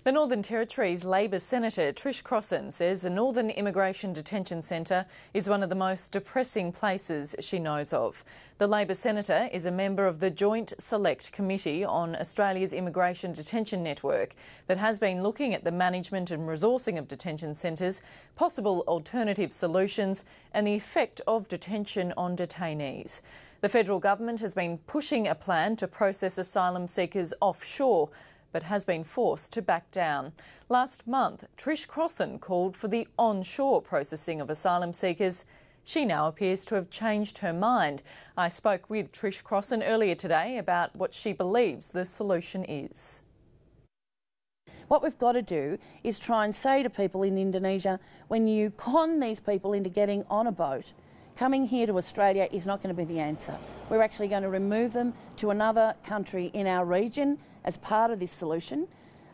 The Northern Territory's Labor Senator Trish Crossin says the Northern Immigration Detention Centre is one of the most depressing places she knows of. The Labor Senator is a member of the Joint Select Committee on Australia's Immigration Detention Network that has been looking at the management and resourcing of detention centres, possible alternative solutions and the effect of detention on detainees. The federal government has been pushing a plan to process asylum seekers offshore, but has been forced to back down. Last month, Trish Crossin called for the onshore processing of asylum seekers. She now appears to have changed her mind. I spoke with Trish Crossin earlier today about what she believes the solution is. What we've got to do is try and say to people in Indonesia, when you con these people into getting on a boat, coming here to Australia is not going to be the answer. We're actually going to remove them to another country in our region as part of this solution.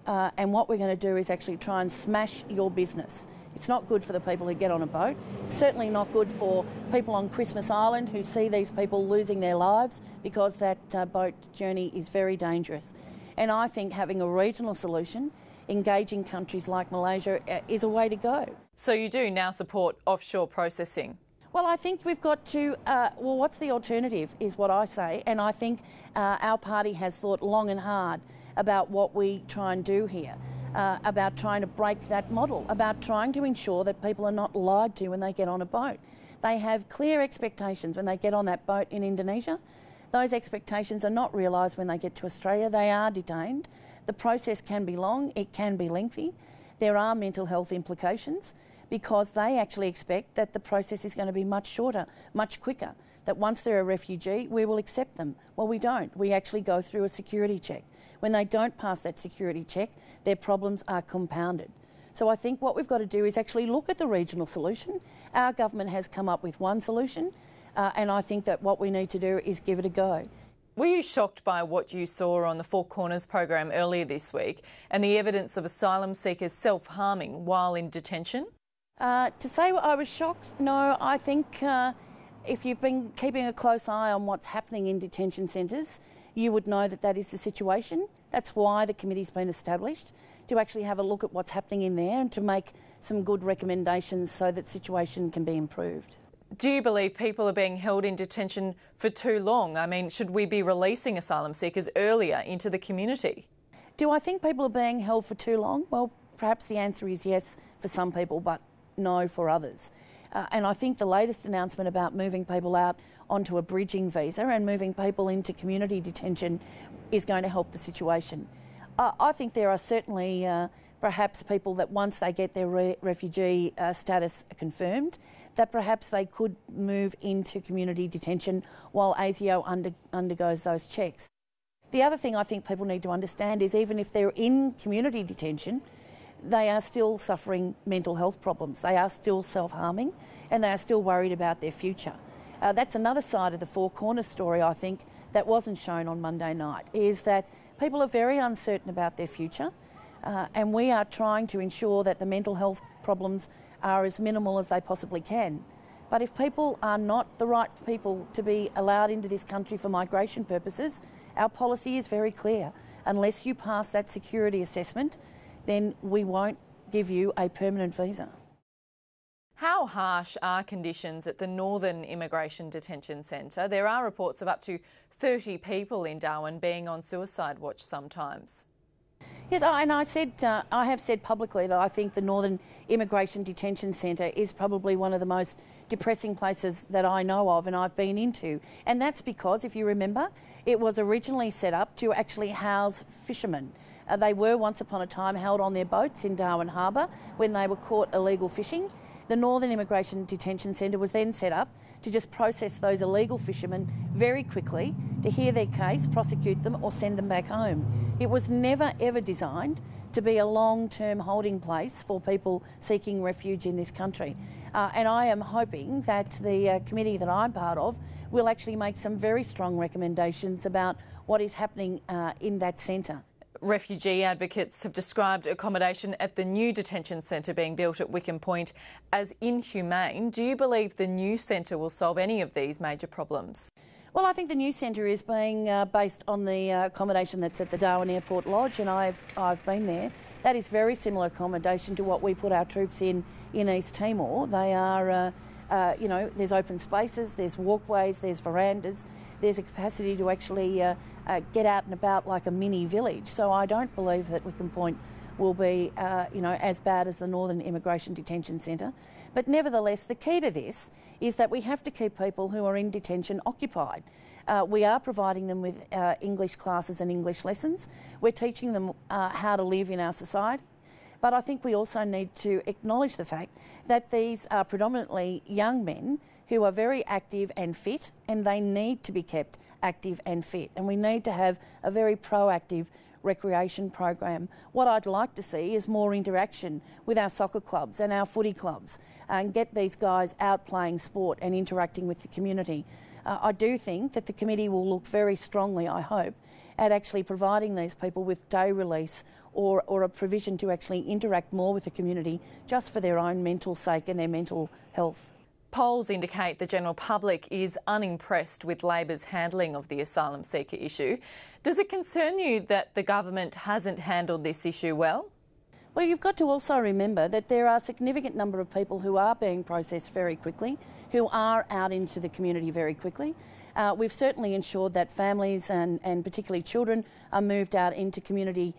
And what we're going to do is actually try and smash your business. It's not good for the people who get on a boat. It's certainly not good for people on Christmas Island who see these people losing their lives because that boat journey is very dangerous. And I think having a regional solution, engaging countries like Malaysia, is a way to go. So you do now support offshore processing? Well, I think we've got to, what's the alternative is what I say, and I think our party has thought long and hard about what we try and do here, about trying to break that model, about trying to ensure that people are not lied to when they get on a boat. They have clear expectations when they get on that boat in Indonesia. Those expectations are not realised when they get to Australia. They are detained. The process can be long, it can be lengthy. There are mental health implications, because they actually expect that the process is going to be much shorter, much quicker, that once they're a refugee, we will accept them. Well, we don't. We actually go through a security check. When they don't pass that security check, their problems are compounded. So I think what we've got to do is actually look at the regional solution. Our government has come up with one solution, and I think that what we need to do is give it a go. Were you shocked by what you saw on the Four Corners program earlier this week and the evidence of asylum seekers self-harming while in detention? To say I was shocked, no. I think if you've been keeping a close eye on what's happening in detention centres, you would know that that is the situation. That's why the committee's been established, to actually have a look at what's happening in there and to make some good recommendations so that the situation can be improved. Do you believe people are being held in detention for too long? I mean, should we be releasing asylum seekers earlier into the community? Do I think people are being held for too long? Well, perhaps the answer is yes for some people, but no for others. And I think the latest announcement about moving people out onto a bridging visa and moving people into community detention is going to help the situation. I think there are certainly perhaps people that once they get their refugee status confirmed, that perhaps they could move into community detention while ASIO undergoes those checks. The other thing I think people need to understand is even if they're in community detention, they are still suffering mental health problems. They are still self-harming and they are still worried about their future. That's another side of the Four Corners story, I think, that wasn't shown on Monday night, is that people are very uncertain about their future and we are trying to ensure that the mental health problems are as minimal as they possibly can. But if people are not the right people to be allowed into this country for migration purposes, our policy is very clear. Unless you pass that security assessment, then we won't give you a permanent visa. How harsh are conditions at the Northern Immigration Detention Centre? There are reports of up to 30 people in Darwin being on suicide watch sometimes. Yes, and I have said publicly that I think the Northern Immigration Detention Centre is probably one of the most depressing places that I know of and I've been into. And that's because, if you remember, it was originally set up to actually house fishermen. They were once upon a time held on their boats in Darwin Harbour when they were caught illegal fishing. The Northern Immigration Detention Centre was then set up to just process those illegal fishermen very quickly, to hear their case, prosecute them or send them back home. It was never ever designed to be a long-term holding place for people seeking refuge in this country. And I am hoping that the committee that I'm part of will actually make some very strong recommendations about what is happening in that centre. Refugee advocates have described accommodation at the new detention centre being built at Wickham Point as inhumane. Do you believe the new centre will solve any of these major problems? Well, I think the new centre is being based on the accommodation that's at the Darwin Airport Lodge, and I've been there. that is very similar accommodation to what we put our troops in East Timor. They are, you know, there's open spaces, there's walkways, there's verandas, there's a capacity to actually get out and about like a mini village. So I don't believe that Wickham Point will be, you know, as bad as the Northern Immigration Detention Centre. But nevertheless, the key to this is that we have to keep people who are in detention occupied. We are providing them with English classes and English lessons. We're teaching them how to live in our society. But I think we also need to acknowledge the fact that these are predominantly young men who are very active and fit, and they need to be kept active and fit. And we need to have a very proactive recreation program. What I'd like to see is more interaction with our soccer clubs and our footy clubs and get these guys out playing sport and interacting with the community. I do think that the committee will look very strongly, I hope, at actually providing these people with day release or a provision to actually interact more with the community just for their own mental sake and their mental health. Polls indicate the general public is unimpressed with Labor's handling of the asylum seeker issue. Does it concern you that the government hasn't handled this issue well? Well, you've got to also remember that there are a significant number of people who are being processed very quickly, who are out into the community very quickly. We've certainly ensured that families and particularly children are moved out into community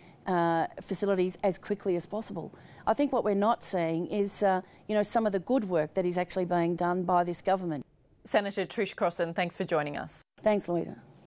facilities as quickly as possible. I think what we're not seeing is, you know, some of the good work that is actually being done by this government. Senator Trish Crossin, thanks for joining us. Thanks, Louisa.